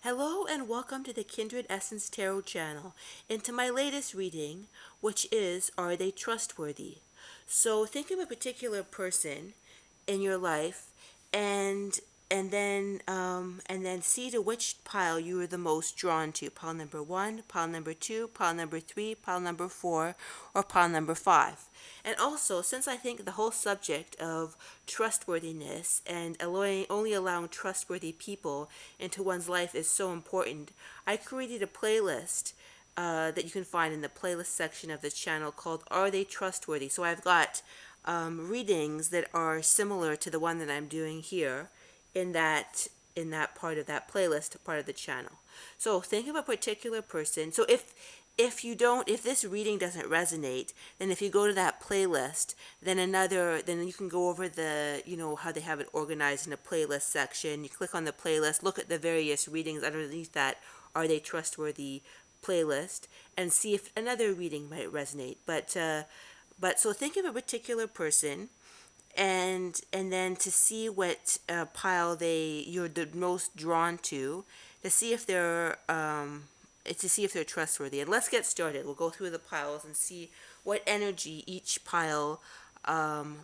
Hello and welcome to the Kindred Essence Tarot channel and to my latest reading, which is Are They Trustworthy? So think of a particular person in your life and and then see to which pile you are the most drawn to. Pile number 1, pile number 2, pile number 3, pile number 4, or pile number 5. And also, since I think the whole subject of trustworthiness and only allowing trustworthy people into one's life is so important, I created a playlist that you can find in the playlist section of this channel called Are They Trustworthy? So I've got readings that are similar to the one that I'm doing here in that part of that playlist, part of the channel. So think of a particular person. So if this reading doesn't resonate, then if you go to that playlist, then you can go over how they have it organized in a playlist section. You click on the playlist, look at the various readings underneath that Are They Trustworthy playlist, and see if another reading might resonate. But so think of a particular person, and then to see what pile you're the most drawn to see if they're trustworthy. And let's get started. We'll go through the piles and see what energy each pile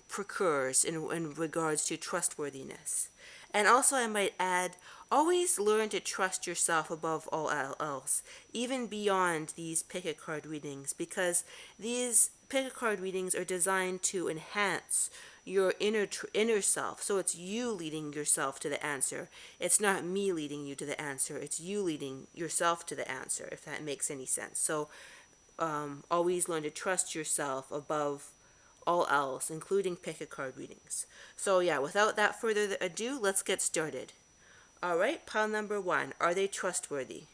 procures in regards to trustworthiness. And also, I might add, always learn to trust yourself above all else, even beyond these pick a card readings, because these pick a card readings are designed to enhance your inner self. So it's you leading yourself to the answer. It's not me leading you to the answer. It's you leading yourself to the answer, if that makes any sense. So always learn to trust yourself above all else, including pick a card readings. So yeah, without that further ado, let's get started. All right, pile number 1. Are they trustworthy?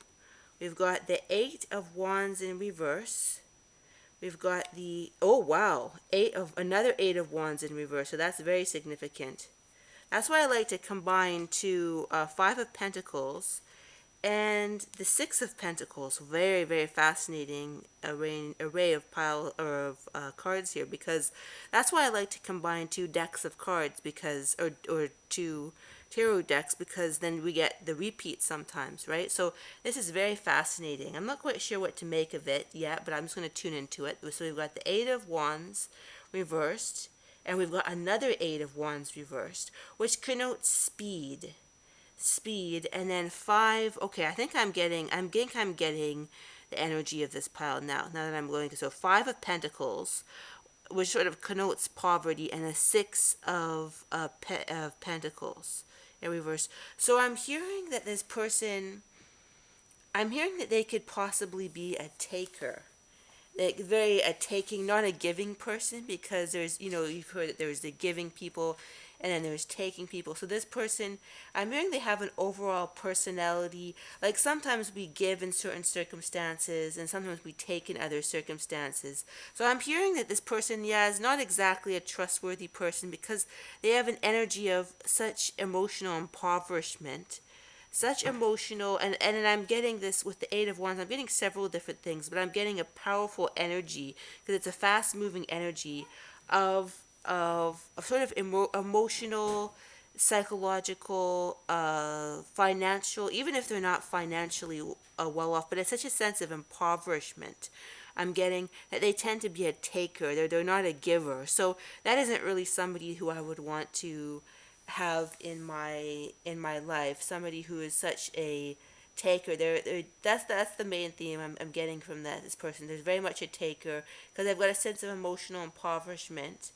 We've got the 8 of Wands in reverse. We've got oh wow, another 8 of Wands in reverse. So that's very significant. That's why I like to combine 5 of Pentacles and the 6 of Pentacles. Very, very fascinating array of cards here, because that's why I like to combine 2 decks of cards, because or 2 tarot decks, because then we get the repeat sometimes, right? So this is very fascinating. I'm not quite sure what to make of it yet, but I'm just going to tune into it. So we've got the 8 of Wands reversed, and we've got another 8 of Wands reversed, which connotes speed, and then 5. Okay, I think I'm getting the energy of this pile now that I'm going to. So 5 of Pentacles, which sort of connotes poverty, and a 6 of Pentacles in reverse. So I'm hearing that they could possibly be a taker, like very a taking, not a giving person, because you've heard that there's the giving people and then there's taking people. So this person, I'm hearing they have an overall personality. Like sometimes we give in certain circumstances and sometimes we take in other circumstances. So I'm hearing that this person, yeah, is not exactly a trustworthy person, because they have an energy of such emotional impoverishment, such emotional, and I'm getting this with the 8 of Wands. I'm getting several different things, but I'm getting a powerful energy, because it's a fast moving energy of sort of emotional, psychological, financial, even if they're not financially well off, but it's such a sense of impoverishment. I'm getting that they tend to be a taker. They're not a giver. So that isn't really somebody who I would want to have in my life. Somebody who is such a taker. That's the main theme I'm getting from this person. There's very much a taker, because they've got a sense of emotional impoverishment,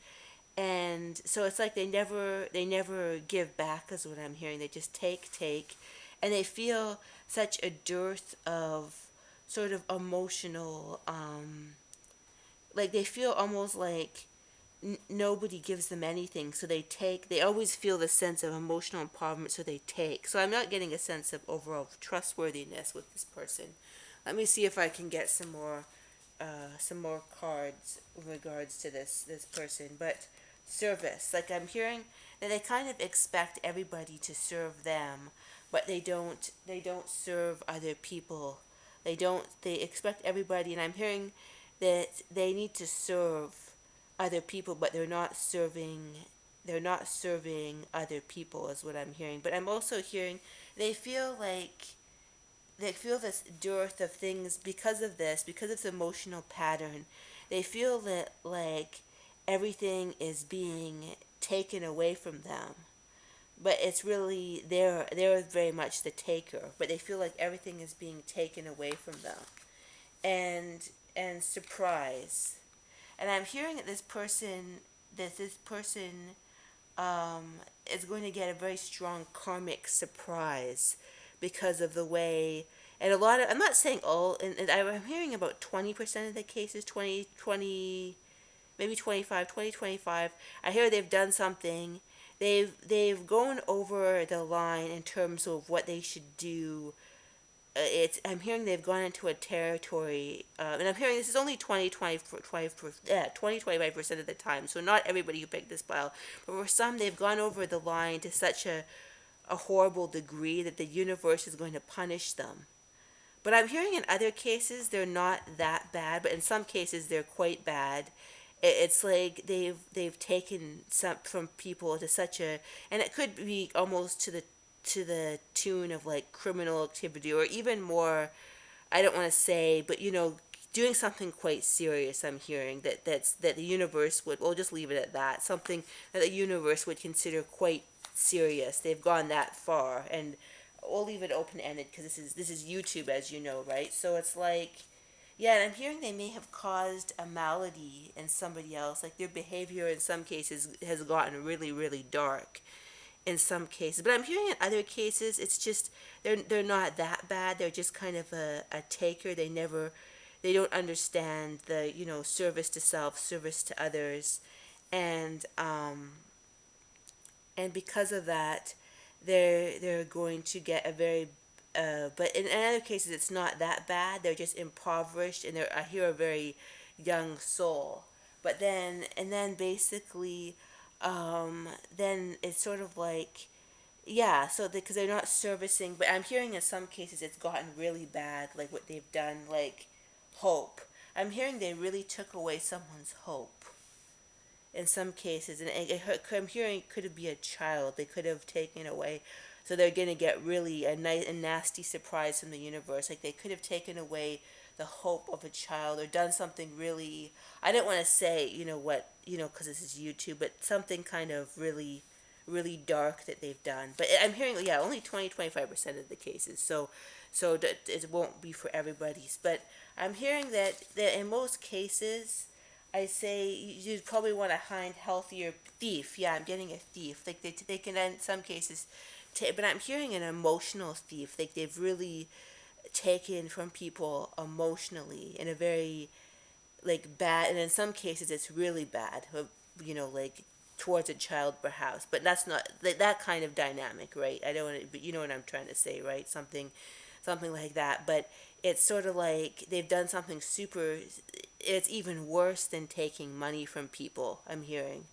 and so it's like they never give back, is what I'm hearing. They just take, and they feel such a dearth of sort of emotional, like they feel almost like nobody gives them anything, so they take. They always feel the sense of emotional empowerment, so they take. So I'm not getting a sense of overall trustworthiness with this person. Let me see if I can get some more cards in regards to this person. But service, like I'm hearing that they kind of expect everybody to serve them, but they don't serve other people. They expect everybody, and I'm hearing that they need to serve other people, but they're not serving other people, is what I'm hearing. But I'm also hearing they feel like they feel this dearth of things because of this, because of the emotional pattern. They feel that like everything is being taken away from them, but it's really they're very much the taker, but they feel like everything is being taken away from them. And surprise. And I'm hearing that this person is going to get a very strong karmic surprise because of the way. And a lot of, I'm not saying all, and I'm hearing about 20% of the cases, 20, maybe 25, 20, 25. I hear they've done something. They've gone over the line in terms of what they should do. It's, I'm hearing they've gone into a territory, and I'm hearing this is only 25% of the time, so not everybody who picked this pile, but for some they've gone over the line to such a horrible degree that the universe is going to punish them. But I'm hearing in other cases they're not that bad, but in some cases they're quite bad. It's like they've taken some from people to such a, and it could be almost to the tune of like criminal activity or even more. I don't want to say, but doing something quite serious. I'm hearing that the universe would. We'll just leave it at that. Something that the universe would consider quite serious. They've gone that far, and we'll leave it open ended because this is YouTube, as you know, right? So it's like, yeah, and I'm hearing they may have caused a malady in somebody else. Like their behavior in some cases has gotten really, really dark in some cases. But I'm hearing in other cases it's just they're not that bad. They're just kind of a taker. They don't understand the, service to self, service to others. And and because of that, they're going to get a very but in other cases it's not that bad. They're just impoverished, and I hear a very young soul. But then basically, then it's sort of like, yeah. So because they're not servicing, but I'm hearing in some cases it's gotten really bad, like what they've done, like hope. I'm hearing they really took away someone's hope in some cases, and I'm hearing it could be a child they could have taken away, so they're gonna get really a nasty surprise from the universe. Like they could have taken away the hope of a child or done something really. I don't want to say what because this is YouTube, but something kind of really, really dark that they've done. But I'm hearing, yeah, only 20-25% of the cases. So that it won't be for everybody's. But I'm hearing that in most cases, I say you'd probably want to find healthier thief. Yeah, I'm getting a thief. Like they can in some cases, but I'm hearing an emotional thief. Like they've really taken from people emotionally in a very like bad, and in some cases it's really bad. Like towards a child perhaps, but that's not like that kind of dynamic, right? I don't want to, but you know what I'm trying to say, right? Something like that. But it's sort of like they've done something super. It's even worse than taking money from people. I'm hearing,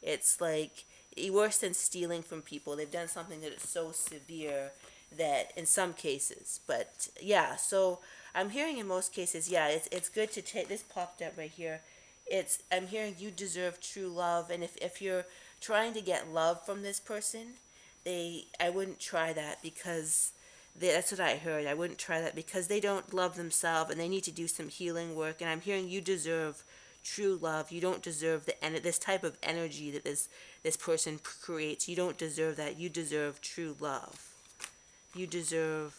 it's like worse than stealing from people. They've done something that is so severe that in some cases, but yeah. So I'm hearing in most cases, yeah, it's good to take this popped up right here. I'm hearing you deserve true love, and if you're trying to get love from this person, I wouldn't try that because that's what I heard. I wouldn't try that because they don't love themselves and they need to do some healing work. And I'm hearing you deserve true love. You don't deserve this type of energy that this person creates. You don't deserve that. You deserve true love. You deserve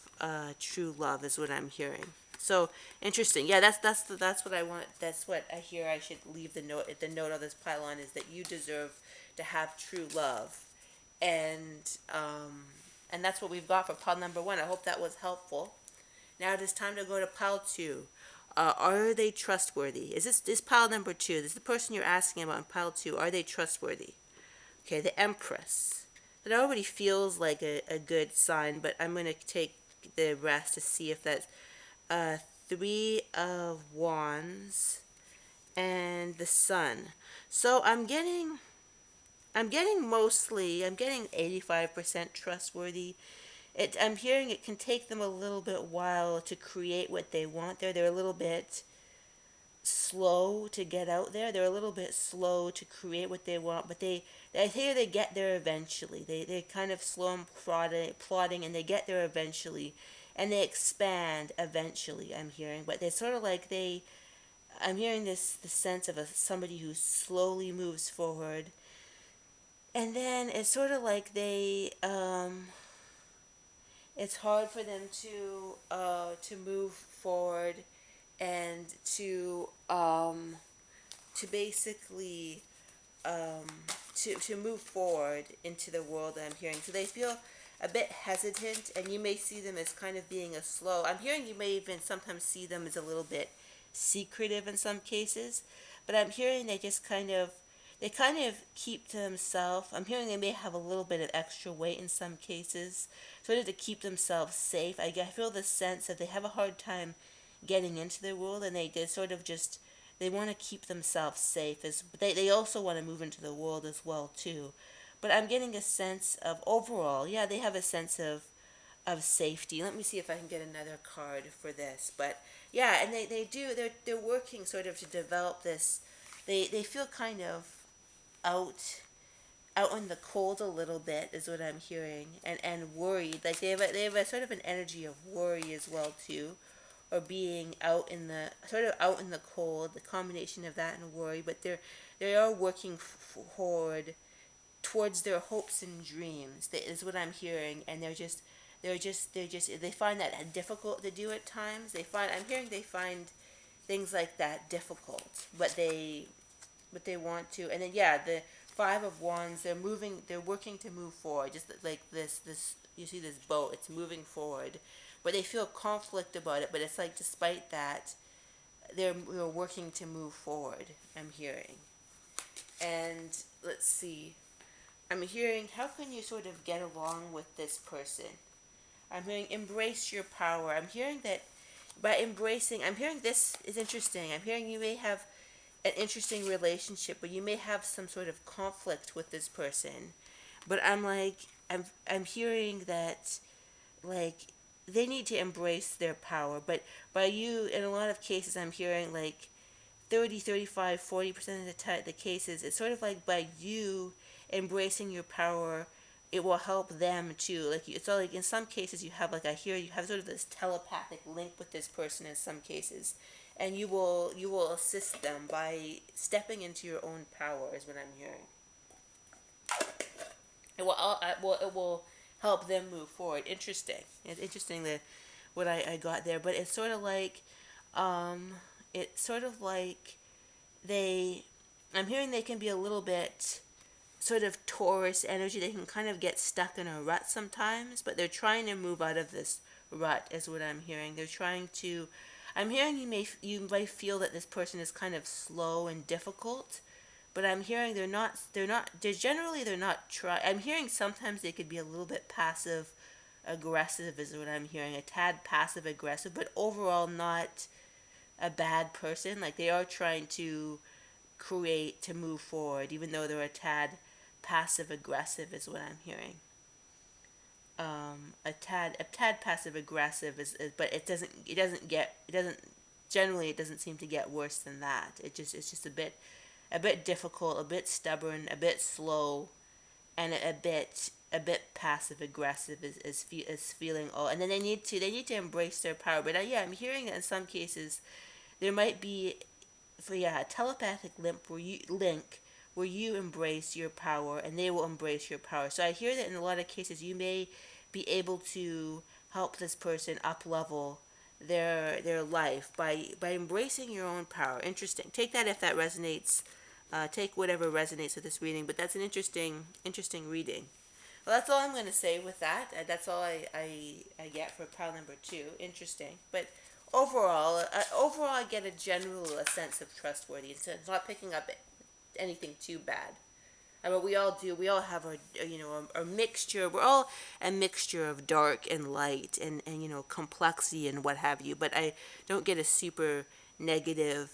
true love is what I'm hearing. So interesting. Yeah, that's what I want. That's what I hear. I should leave the note. The note of this pylon is that you deserve to have true love, and um, and that's what we've got for pile number one. I hope that was helpful. Now it is time to go to pile two. Are they trustworthy? Is this pile number two? This is the person you're asking about in pile two. Are they trustworthy? Okay, the Empress. That already feels like a good sign, but I'm going to take the rest to see if that's Three of Wands and the Sun. So I'm getting 85% trustworthy. I'm hearing it can take them a little bit while to create what they want there. They're a little bit slow to get out there. They're a little bit slow to create what they want, but I hear they get there eventually. They're kind of slow and plodding, and they get there eventually. and they expand eventually, I'm hearing. But they're sort of like I'm hearing the sense of somebody who slowly moves forward, and then it's sort of like it's hard for them to move forward and to basically um, to move forward into the world that I'm hearing. So they feel a bit hesitant, and you may see them as kind of being a slow. I'm hearing you may even sometimes see them as a little bit secretive in some cases, but I'm hearing they kind of keep to themselves. I'm hearing they may have a little bit of extra weight in some cases, sort of to keep themselves safe. I feel the sense that they have a hard time getting into the world, and they sort of just they want to keep themselves safe. They also want to move into the world as well too. But I'm getting a sense of overall, yeah, they have a sense of safety. Let me see if I can get another card for this. But yeah, and they're working sort of to develop this. They feel kind of out out in the cold a little bit is what I'm hearing, and worried. Like they have a sort of an energy of worry as well too, or being out in the sort of out in the cold, the combination of that and worry. But they are working forward towards their hopes and dreams. That is what I'm hearing, and they find that difficult to do at times. I'm hearing they find things like that difficult, but they want to. And then yeah, the Five of Wands, they're working to move forward, just like this you see this boat, it's moving forward, but they feel conflict about it. But it's like despite that, they're working to move forward, I'm hearing. And let's see, I'm hearing, how can you sort of get along with this person? I'm hearing embrace your power. I'm hearing that by embracing, I'm hearing this is interesting. I'm hearing you may have an interesting relationship, but you may have some sort of conflict with this person. But I'm hearing that like they need to embrace their power. But by you, in a lot of cases, I'm hearing like 30, 35, 40% of the cases, it's sort of like by you embracing your power, it will help them too. Like it's all like in some cases you have like I hear you have sort of this telepathic link with this person in some cases, and you will assist them by stepping into your own power is what I'm hearing. It will help them move forward. Interesting. It's interesting that what I got there, but um, it's sort of like they. I'm hearing they can be a little bit sort of Taurus energy. They can kind of get stuck in a rut sometimes, but they're trying to move out of this rut. Is what I'm hearing. They're trying to. I'm hearing you may feel that this person is kind of slow and difficult, but I'm hearing they're not try. I'm hearing sometimes they could be a little bit passive aggressive is what I'm hearing, a tad passive aggressive, but overall not a bad person. Like they are trying to create to move forward, even though they're a tad passive aggressive is what I'm hearing. A tad passive aggressive but it doesn't generally it doesn't seem to get worse than that. It's just a bit difficult, a bit stubborn, a bit slow, and a bit passive aggressive is feeling. Oh, and then they need to embrace their power. But yeah, I'm hearing that in some cases there might be a telepathic link where you embrace your power and they will embrace your power. So I hear that in a lot of cases you may be able to help this person up level their life by embracing your own power. Interesting. Take that if that resonates. Take whatever resonates with this reading. But that's an interesting reading. Well, that's all I'm going to say with that. That's all I get for pile number 2. Interesting. But overall, I get a general sense of trustworthy. It's not picking up anything too bad. I mean, we all do. We all have our mixture. We're all a mixture of dark and light and complexity and what have you. But I don't get a super negative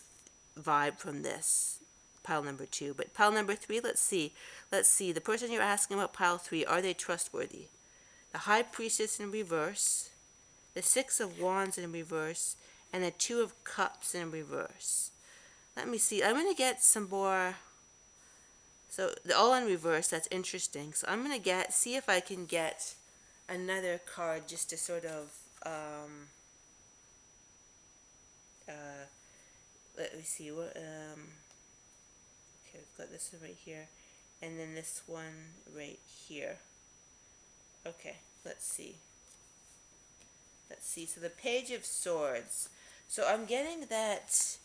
vibe from this pile number 2. But pile number 3, let's see. The person you're asking about pile 3, are they trustworthy? The High Priestess in reverse, the Six of Wands in reverse, and the Two of Cups in reverse. Let me see. I'm going to get some more. So they're all in reverse. That's interesting. So I'm going to see if I can get another card just to sort of uh, let me see what okay, we've got this one right here, and then this one right here. Okay, let's see. Let's see. So the Page of Swords. So I'm getting that.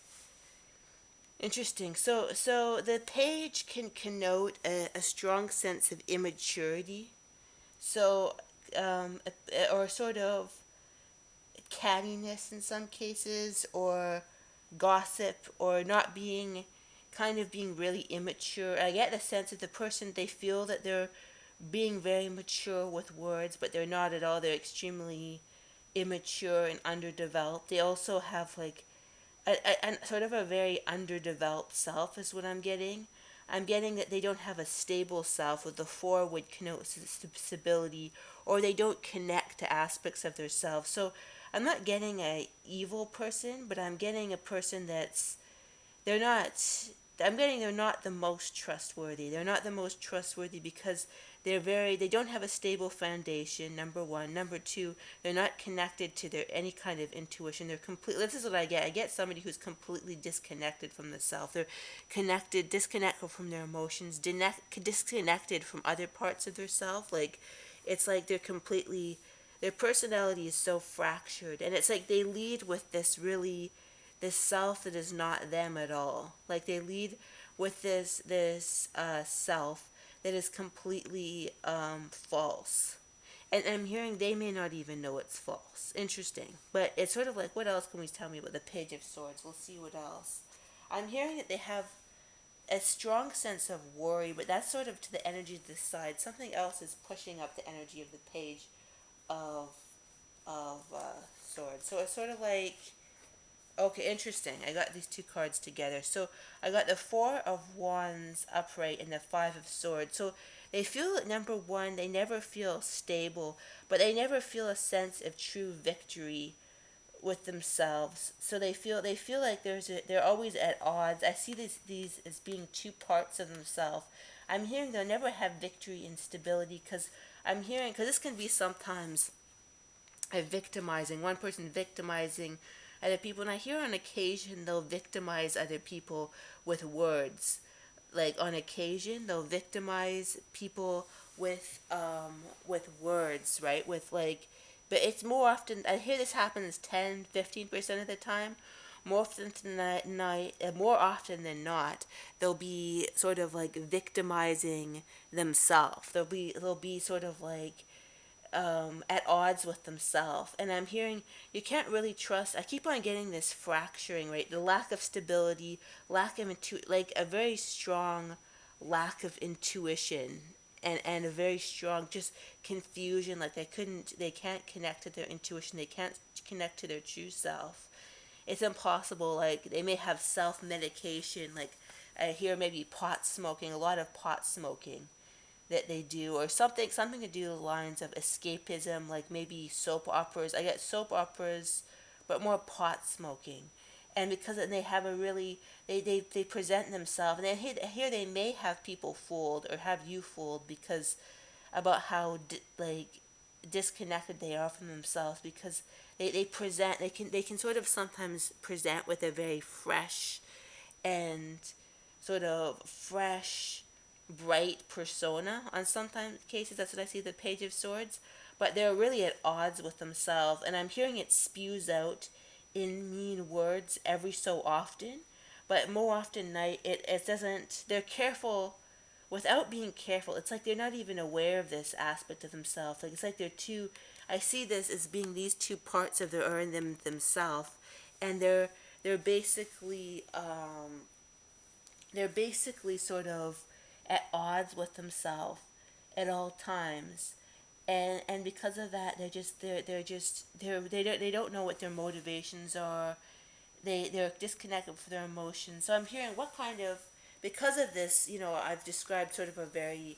Interesting. So the page can connote a strong sense of immaturity. So, or sort of cattiness in some cases, or gossip, or not being, kind of being really immature. I get the sense that the person, they feel that they're being very mature with words, but they're not at all. They're extremely immature and underdeveloped. They also have like a sort of a very underdeveloped self is what I'm getting. I'm getting that they don't have a stable self, with the four would connote stability, or they don't connect to aspects of their self. So I'm not getting a evil person, but I'm getting a person that's, they're not, I'm getting they're not the most trustworthy. They're not the most trustworthy because they don't have a stable foundation, number one. Number two, they're not connected to their any kind of intuition. They're complete, this is what I get. I get somebody who's completely disconnected from the self. They're disconnected from their emotions, disconnected from other parts of their self. Like, it's like they're completely, their personality is so fractured, and it's like they lead with this self that is not them at all. Like, they lead with this self that is completely false. And I'm hearing they may not even know it's false. Interesting. But it's sort of like, what else can we tell me about the Page of Swords? We'll see what else. I'm hearing that they have a strong sense of worry, but that's sort of to the energy to the side. Something else is pushing up the energy of the Page of Swords. So it's sort of like, okay, interesting. I got these two cards together. So I got the Four of Wands upright and the Five of Swords. So they feel, number one, they never feel stable, but they never feel a sense of true victory with themselves. So they feel like they're always at odds. I see these as being two parts of themselves. I'm hearing they'll never have victory and stability, because I'm hearing, because this can be sometimes a victimizing, one person victimizing other people, and I hear on occasion they'll victimize other people with words. Like, on occasion they'll victimize people with words, right? With like, but it's more often, I hear this happens 10-15% of the time. More often than not, they'll be sort of like victimizing themselves. They'll be sort of like at odds with themselves. And I'm hearing you can't really trust. I keep on getting this fracturing, right? The lack of stability, lack of like a very strong lack of intuition, and a very strong just confusion. Like they can't connect to their intuition. They can't connect to their true self. It's impossible. Like, they may have self medication. Like, I hear maybe pot smoking, a lot of pot smoking that they do, or something to do with the lines of escapism, like maybe soap operas. I get soap operas, but more pot smoking. And because they have a really, they present themselves, and here they may have people fooled, or have you fooled, because about how like disconnected they are from themselves, because they can sort of sometimes present with a very fresh and sort of fresh, bright persona on sometimes cases. That's what I see the Page of Swords. But they're really at odds with themselves, and I'm hearing it spews out in mean words every so often. But more often night, it doesn't. They're careful without being careful. It's like they're not even aware of this aspect of themselves. Like, it's like they're two. I see this as being these two parts of their own themselves, and they're basically sort of at odds with themselves at all times. And because of that, they don't know what their motivations are. They're disconnected from their emotions. So I'm hearing what kind of, because of this, I've described sort of a very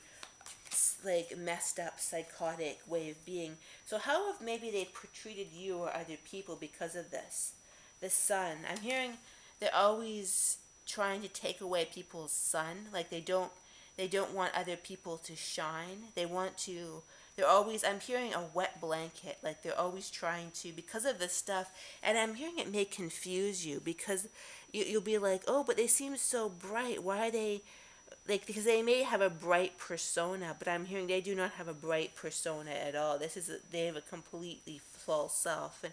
like messed up psychotic way of being. So how have maybe they treated you or other people because of this? The sun. I'm hearing they're always trying to take away people's sun. Like, they don't want other people to shine. I'm hearing a wet blanket, like they're always trying to, because of this stuff, and I'm hearing it may confuse you, because you'll be like, oh, but they seem so bright, why are they, like, because they may have a bright persona, but I'm hearing they do not have a bright persona at all. They have a completely false self, and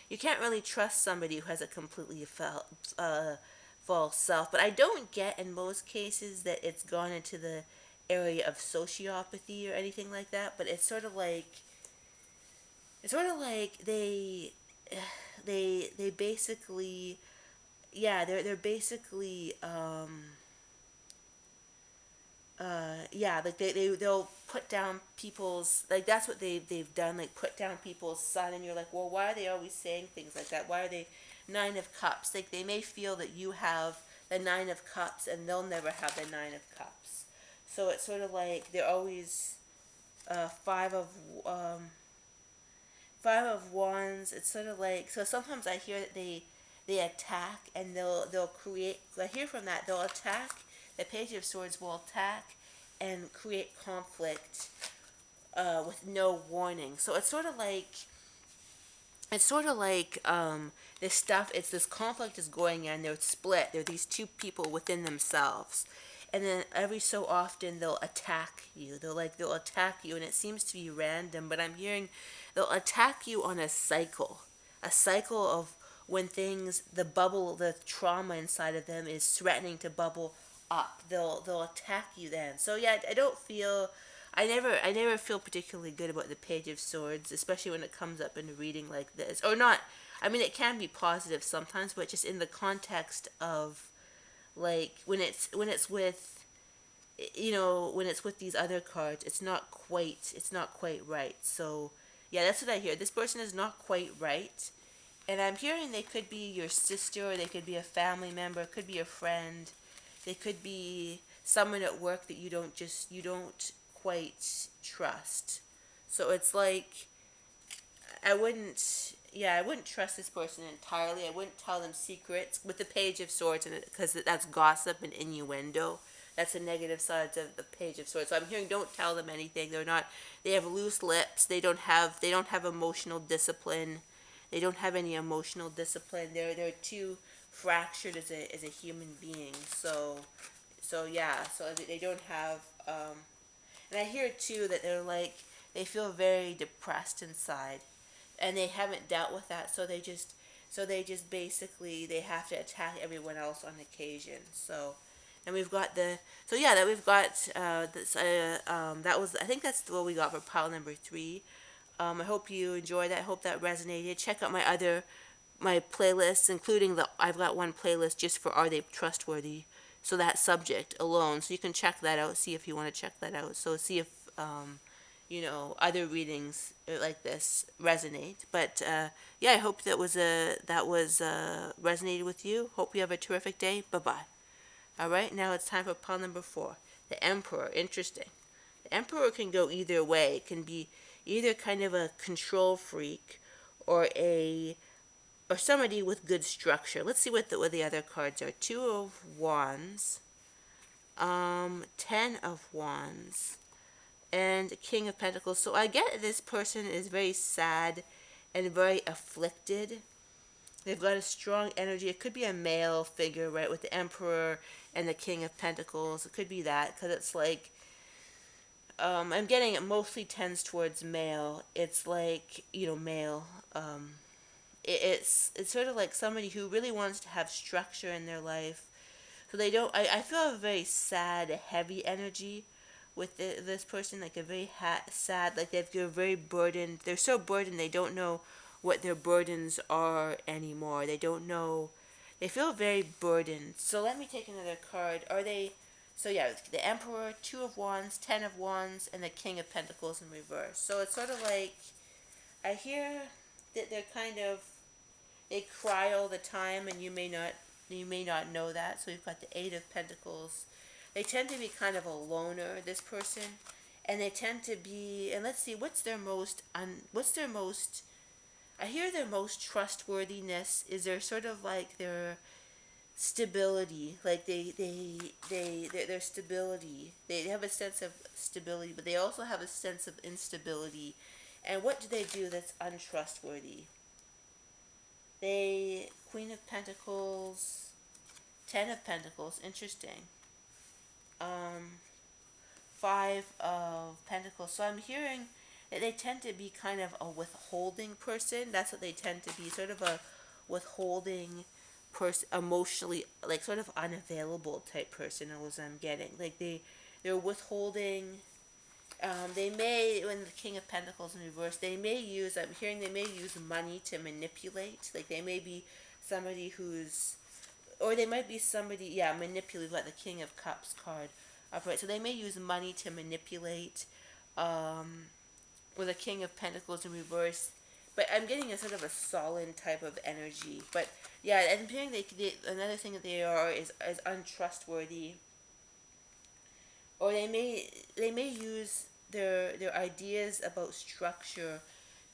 you can't really trust somebody who has a completely false self. But I don't get in most cases that it's gone into the area of sociopathy or anything like that. But it's sort of like they basically, yeah, they're basically yeah, like they'll put down people's, like, that's what they've done, like put down people's son, and you're like, well, why are they always saying things like that? Why are they Nine of Cups? Like, they may feel that you have the Nine of Cups and they'll never have the Nine of Cups. So it's sort of like they're always five of um Five of Wands. It's sort of like, so sometimes I hear that they attack, and they'll create. I hear from that they'll attack. The Page of Swords will attack and create conflict with no warning. So it's sort of like this stuff. It's this conflict is going on. They're split. They're these two people within themselves, and then every so often they'll attack you. They'll attack you, and it seems to be random. But I'm hearing they'll attack you on a cycle of when the trauma inside of them is threatening to bubble up. They'll attack you then. So yeah, I never feel particularly good about the Page of Swords, especially when it comes up in a reading like this. Or not, I mean, it can be positive sometimes, but just in the context of, like, when it's with, when it's with these other cards, it's not quite right. So yeah, that's what I hear. This person is not quite right. And I'm hearing they could be your sister, or they could be a family member, it could be a friend, they could be someone at work that you don't quite trust. So it's like, I wouldn't trust this person entirely. I wouldn't tell them secrets with the Page of Swords in it, because that's gossip and innuendo. That's the negative sides of the Page of Swords. So I'm hearing, don't tell them anything. They have loose lips. They don't have emotional discipline. They don't have any emotional discipline. They're too fractured as a human being. So yeah. So they don't have. And I hear too that they feel very depressed inside, and they haven't dealt with that. So they just basically they have to attack everyone else on occasion. So. And we've got that we've got this. That was, I think that's what we got for pile number 3. I hope you enjoyed that. I hope that resonated. Check out my playlists, including I've got one playlist just for Are They Trustworthy? So that subject alone. So you can check that out. See if you want to check that out. So see if other readings like this resonate. But yeah, I hope that was resonated with you. Hope you have a terrific day. Bye bye. All right, now it's time for pile number 4. The Emperor. Interesting. The Emperor can go either way. It can be either kind of a control freak, or somebody with good structure. Let's see what the other cards are. 2 of Wands, 10 of Wands, and King of Pentacles. So I get this person is very sad and very afflicted. They've got a strong energy. It could be a male figure, right, with the Emperor and the King of Pentacles. It could be that, because it's like, I'm getting it mostly tends towards male. It's like, male. It's sort of like somebody who really wants to have structure in their life. So they don't, I feel a very sad, heavy energy with this person, like a very sad, like they're very burdened. They're so burdened they don't know what their burdens are anymore. They don't know. They feel very burdened. So let me take another card. So yeah, the Emperor, 2 of Wands, 10 of Wands, and the King of Pentacles in reverse. So it's sort of like, I hear that they cry all the time, and you may not know that. So we've got the 8 of Pentacles. They tend to be kind of a loner, this person, and they tend to be. And let's see, what's their most. I hear their most trustworthiness is they're sort of like stability. Like their stability. They have a sense of stability, but they also have a sense of instability. And what do they do that's untrustworthy? They Queen of Pentacles, Ten of Pentacles. Interesting. Um, Five of Pentacles. So I'm hearing that they tend to be kind of a withholding person. That's what they tend to be, sort of a withholding person, emotionally, like sort of unavailable type person. Is what I'm getting. Like they're withholding. They may, when the King of Pentacles in reverse, they may use. I'm hearing they may use money to manipulate. Like they may be somebody who's, or they might be somebody, yeah, manipulative, like the King of Cups card upright. So they may use money to manipulate, with a King of Pentacles in reverse. But I'm getting a sort of a sullen type of energy. But yeah, I'm hearing another thing that they are is untrustworthy, or they may use their ideas about structure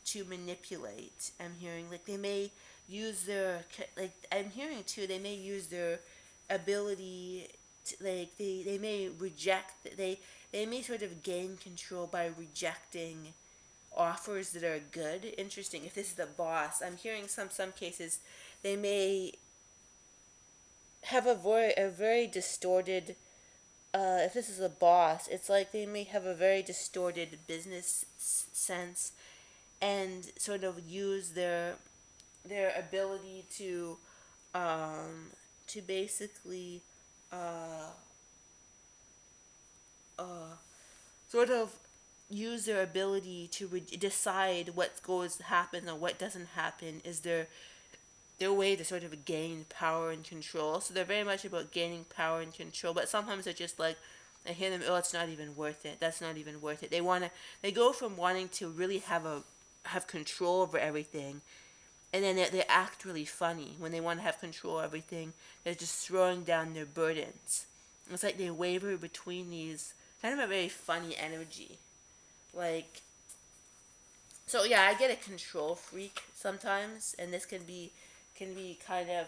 to manipulate. I'm hearing like they may use their, like I'm hearing too, they may use their ability to, like they may reject, they may sort of gain control by rejecting offers that are good. Interesting. If this is the boss, I'm hearing some cases they may have a very distorted, if this is a boss, it's like they may have a very distorted business sense, and sort of use their ability to basically uh, uh, sort of use their ability to decide what goes to happen and what doesn't happen is their way to sort of gain power and control. So they're very much about gaining power and control, but sometimes they're just like, I hear them, oh, it's not even worth it. That's not even worth it. They go from wanting to really have control over everything, and then they act really funny when they want to have control over everything. They're just throwing down their burdens. It's like they waver between these, kind of a very funny energy. Like, so yeah, I get a control freak sometimes, and this can be kind of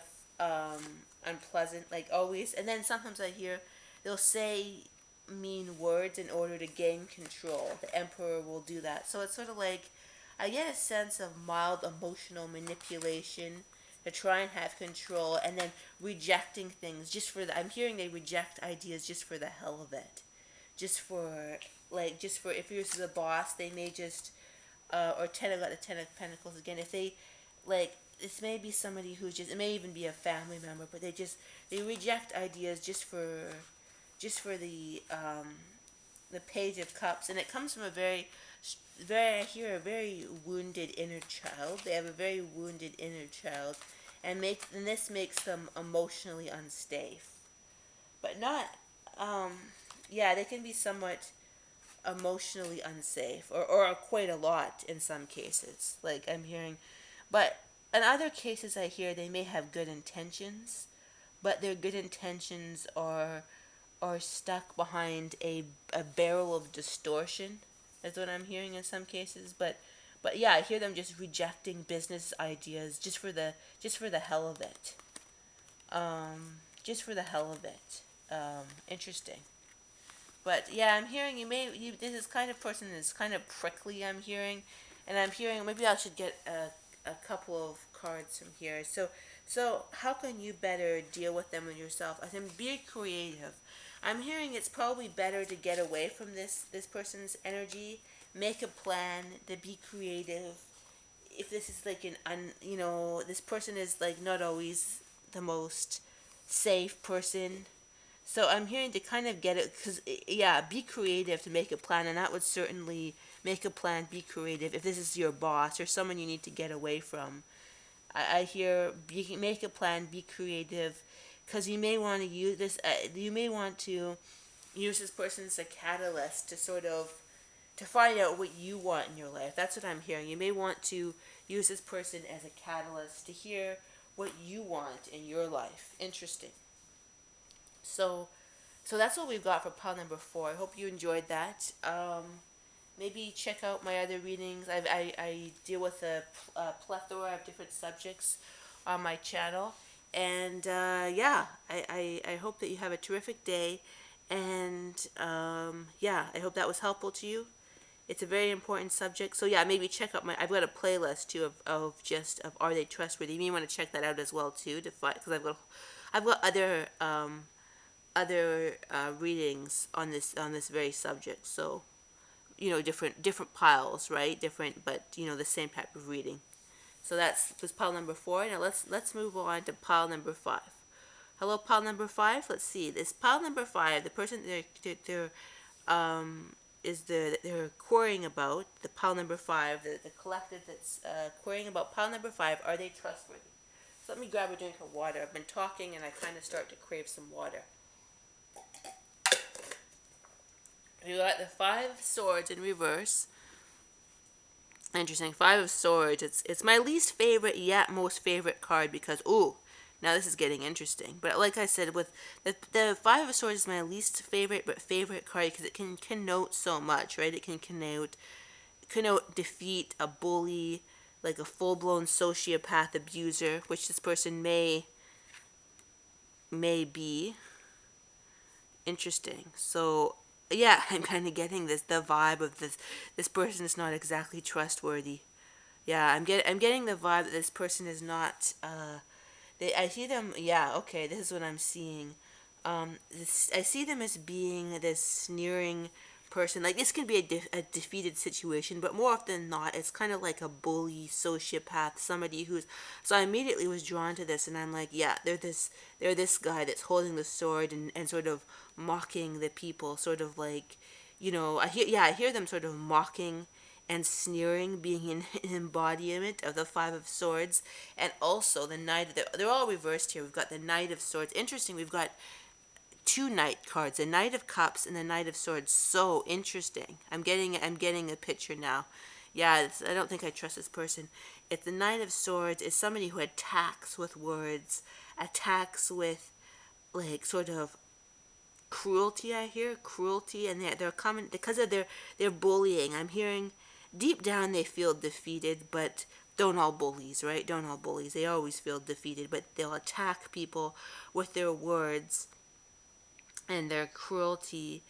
unpleasant, like always. And then sometimes I hear they'll say mean words in order to gain control. The Emperor will do that. So it's sort of like I get a sense of mild emotional manipulation to try and have control, and then rejecting things just for the. I'm hearing they reject ideas just for the hell of it, just for if you're the boss, they may just or got the Ten of Pentacles again. If they like, this may be somebody who's just, it may even be a family member, but they reject ideas just for the Page of Cups, and it comes from a I hear a very wounded inner child. They have a very wounded inner child, and this makes them emotionally unsafe, but not, um, yeah, they can be somewhat emotionally unsafe, or quite a lot in some cases, like I'm hearing. But in other cases I hear they may have good intentions, but their good intentions are stuck behind a barrel of distortion. That's what I'm hearing in some cases. But yeah, I hear them just rejecting business ideas just for the hell of it. Just for the hell of it. Interesting. But yeah, I'm hearing this is kind of person that's kind of prickly. I'm hearing, and I'm hearing maybe I should get a couple of cards from here. So how can you better deal with them and yourself? I think be creative. I'm hearing it's probably better to get away from this person's energy. Make a plan to be creative. If this is like this person is like not always the most safe person, so I'm hearing to kind of get it, because yeah, be creative to make a plan, and that would certainly make a plan. Be creative if this is your boss or someone you need to get away from. I hear make a plan, be creative, because you may want to use this. You may want to use this person as a catalyst to sort of to find out what you want in your life. That's what I'm hearing. You may want to use this person as a catalyst to hear what you want in your life. Interesting. So so that's what we've got for pile number 4. I hope you enjoyed that. Maybe check out my other readings. I deal with a plethora of different subjects on my channel. And yeah, I hope that you have a terrific day. And yeah, I hope that was helpful to you. It's a very important subject. So yeah, maybe check out I've got a playlist too of are they trustworthy. You may want to check that out as well too to find, because I've got other readings on this very subject. So different piles, right? Different, but the same type of reading. So that was pile number 4. Now let's move on to pile number 5. Hello, pile number 5. Let's see. This pile number 5, the person they're is that they're querying about, the pile number 5, the collective that's querying about pile number 5. Are they trustworthy? So let me grab a drink of water. I've been talking and I kind of start to crave some water. We got the 5 of Swords in reverse. Interesting. 5 of Swords. It's my least favorite yet most favorite card because now this is getting interesting. But like I said, with the 5 of Swords is my least favorite but favorite card because it can connote so much, right? It can connote defeat, a bully, like a full-blown sociopath abuser, which this person may be. Interesting. So yeah, I'm kind of getting the vibe of this person is not exactly trustworthy. Yeah, I'm getting the vibe that this person is not. I see them. Yeah, okay, this is what I'm seeing. I see them as being this sneering person. Like this can be a defeated situation, but more often than not, it's kind of like a bully, sociopath, somebody who's. So I immediately was drawn to this, and I'm like, yeah, they're this guy that's holding the sword and sort of mocking the people, sort of like, I hear them sort of mocking and sneering being an embodiment of the 5 of Swords, and also the Knight. They're all reversed here. We've got the Knight of Swords. Interesting. We've got 2 Knight cards, the Knight of Cups and the Knight of Swords. So interesting. I'm getting a picture now. Yeah, I don't think I trust this person. If the Knight of Swords is somebody who attacks with words, attacks with like sort of cruelty. I hear cruelty, and they're coming because of their bullying. I'm hearing deep down they feel defeated, but don't all bullies, right? Don't all bullies. They always feel defeated, but they'll attack people with their words and their cruelty,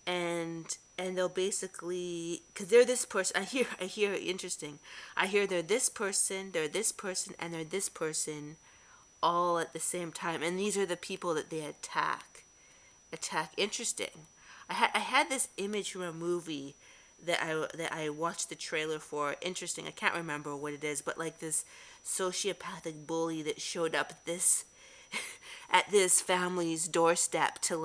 and they'll basically, because they're this person. I hear interesting. I hear they're this person, and they're this person all at the same time, and these are the people that they attack. Interesting. I had this image from a movie that I watched the trailer for. Interesting. I can't remember what it is, but like this sociopathic bully that showed up at this at this family's doorstep to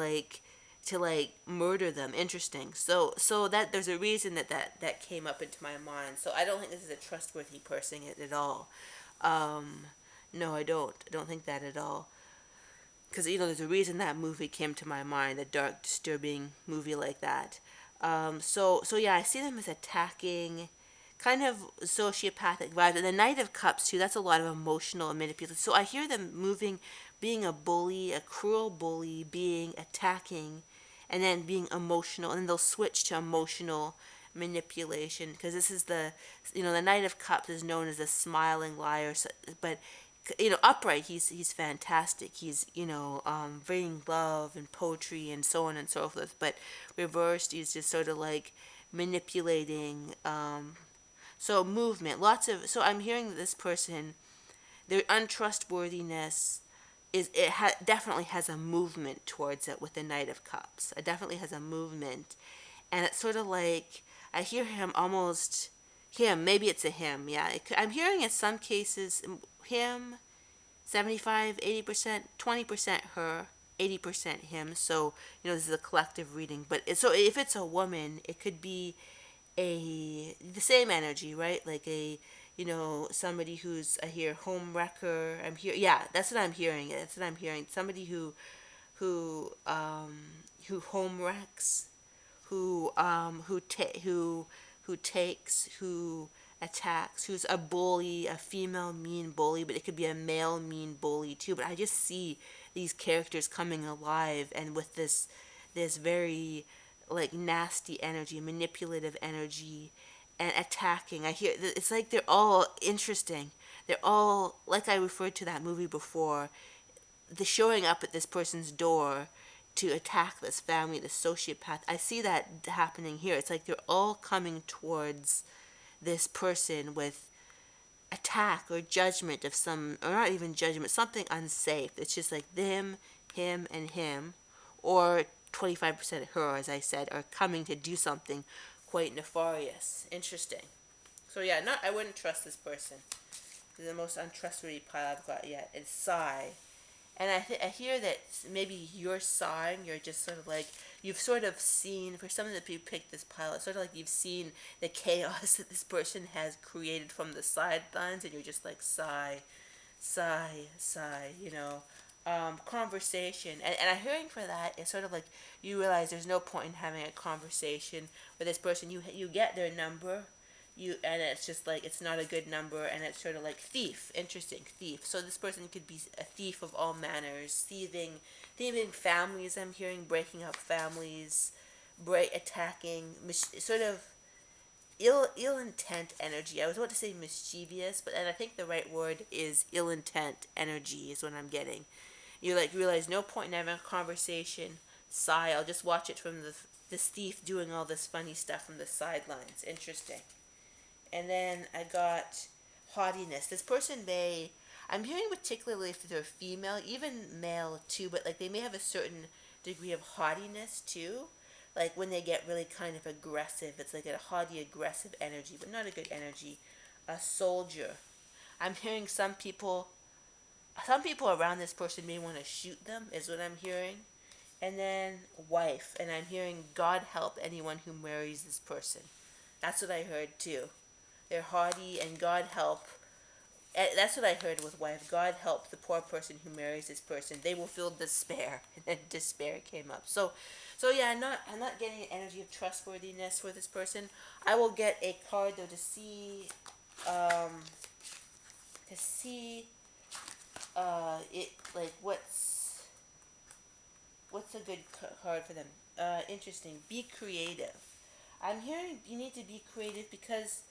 murder them. Interesting. So that there's a reason that came up into my mind. So I don't think this is a trustworthy person at all. No, I don't. I don't think that at all. Because there's a reason that movie came to my mind, a dark, disturbing movie like that. So yeah, I see them as attacking, kind of sociopathic vibes. And the Knight of Cups too. That's a lot of emotional and manipulative. So I hear them being a bully, a cruel bully, being attacking, and then being emotional, and then they'll switch to emotional manipulation because this is the Knight of Cups is known as a smiling liar, but upright he's fantastic. He's bringing love and poetry and so on and so forth, but reversed he's just sort of like manipulating. So movement, lots of. So I'm hearing that this person, their untrustworthiness definitely has a movement towards it with the Knight of Cups. It definitely has a movement, and it's sort of like I hear him almost him. Maybe it's a him. Yeah, I'm hearing in some cases him 75, 80%, 20% her, 80% him. So, this is a collective reading. But so if it's a woman, it could be the same energy, right? Like somebody who's, I hear home wrecker. Yeah, that's what I'm hearing. That's what I'm hearing. Somebody who home wrecks, who takes, who attacks, who's a bully, a female mean bully, but it could be a male mean bully too. But I just see these characters coming alive and with this very like nasty energy, manipulative energy, and attacking. I hear it's like they're all interesting. They're all like I referred to that movie before. the showing up at this person's door to attack this family, the sociopath. I see that happening here. It's like they're all coming towards this person with attack or judgment of some, or not even judgment, something unsafe. It's just like them, him, and him, or 25% her, as I said, are coming to do something quite nefarious. Interesting. So yeah, not I wouldn't trust this person. They're the most untrustworthy pile I've got yet. It's Psy. And I hear that maybe you're sighing, you're just sort of like, you've sort of seen, for some of the people who picked this pilot, sort of like you've seen the chaos that this person has created from the sidelines, and you're just like, sigh, sigh, sigh, conversation. And I'm hearing for that, it's sort of like you realize there's no point in having a conversation with this person. You get their number, and it's just like it's not a good number, and it's sort of like thief. Interesting, thief. So this person could be a thief of all manners, thieving families. I'm hearing breaking up families, attacking, sort of ill intent energy. I was about to say mischievous, but and I think the right word is ill intent energy is what I'm getting. You like realize no point in having a conversation. Sigh. I'll just watch it from this thief doing all this funny stuff from the sidelines. Interesting. And then I got haughtiness. This person may, I'm hearing particularly if they're female, even male too, but like they may have a certain degree of haughtiness too. Like when they get really kind of aggressive, it's like a haughty, aggressive energy, but not a good energy. A soldier. I'm hearing some people around this person may want to shoot them, is what I'm hearing. And then wife, and I'm hearing God help anyone who marries this person. That's what I heard too. They're haughty, and God help. That's what I heard with wife. God help the poor person who marries this person. They will feel despair, and then despair came up. So yeah, I'm not getting an energy of trustworthiness for this person. I will get a card though to see, um, to see, it like what's a good card for them. Interesting. Be creative. I'm hearing you need to be creative because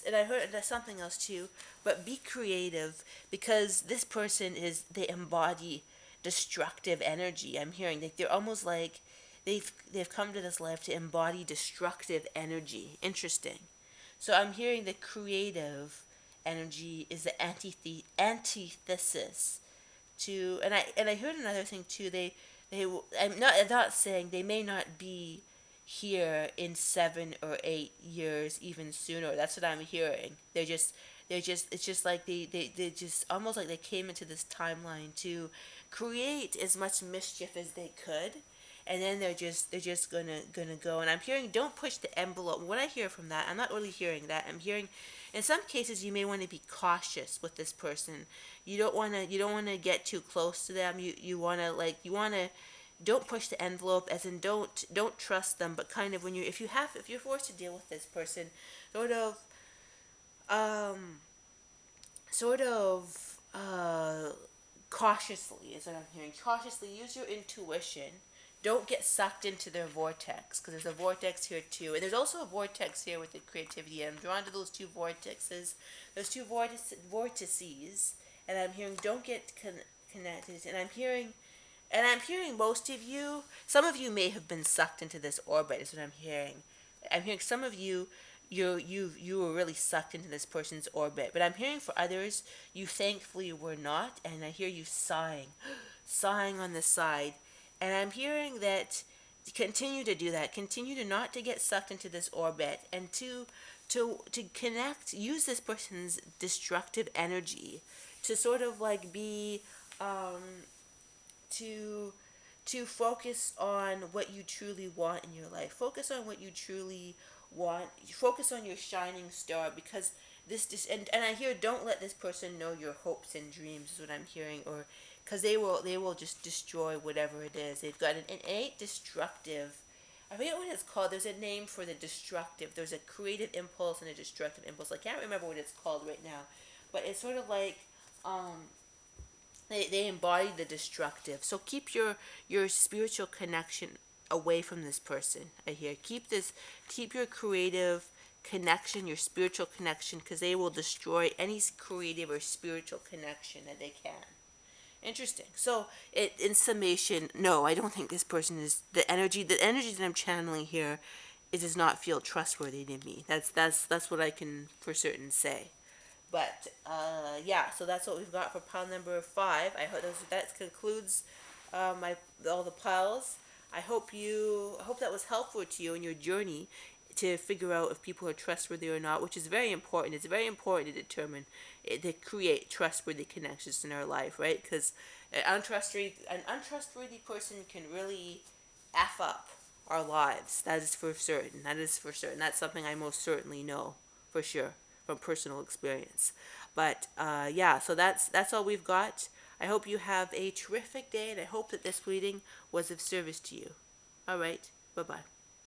and I heard there's something else too, but be creative because this person they embody destructive energy. I'm hearing like they're almost like they've come to this life to embody destructive energy. Interesting. So I'm hearing the creative energy is the antithesis to, and I heard another thing too. I'm not saying they may not be here in 7 or 8 years, even sooner. That's what I'm hearing. It's just like they just almost like they came into this timeline to create as much mischief as they could, and then they're just gonna go. And I'm hearing don't push the envelope. What I hear from that, I'm not really hearing that. I'm hearing in some cases you may want to be cautious with this person. You don't want to get too close to them. You want to don't push the envelope, as in don't trust them, but kind of when if you're forced to deal with this person, sort of um sort of cautiously is what I'm hearing. Cautiously use your intuition. Don't get sucked into their vortex, because there's a vortex here too, and there's also a vortex here with the creativity. And I'm drawn to those two vortexes, vortices, and I'm hearing don't get connected. And I'm hearing most of you, some of you may have been sucked into this orbit, is what I'm hearing. I'm hearing some of you, you were really sucked into this person's orbit. But I'm hearing for others, you thankfully were not, and I hear you sighing, sighing on the side. And I'm hearing that continue to do that. Continue to not to get sucked into this orbit, and to connect, use this person's destructive energy to sort of like be to focus on what you truly want in your life. Focus on what you truly want. Focus on your shining star, because and I hear don't let this person know your hopes and dreams is what I'm hearing, or because they will just destroy whatever it is. They've got an innate destructive. I forget what it's called. There's a name for the destructive. There's a creative impulse and a destructive impulse. I can't remember what it's called right now, but it's sort of like they embody the destructive. So keep your spiritual connection away from this person. I hear keep your creative connection, your spiritual connection, because they will destroy any creative or spiritual connection that they can. Interesting. So, in summation, no, I don't think this person is the energy. The energy that I'm channeling here, it does not feel trustworthy to me. That's what I can for certain say. But yeah, so that's what we've got for pile number 5. I hope that concludes my all the piles. I hope that was helpful to you in your journey to figure out if people are trustworthy or not, which is very important. It's very important to determine to create trustworthy connections in our life, right? Because an untrustworthy person can really f up our lives. That is for certain. That is for certain. That's something I most certainly know for sure from personal experience. But yeah, so that's all we've got. I hope you have a terrific day, and I hope that this reading was of service to you. All right, bye bye.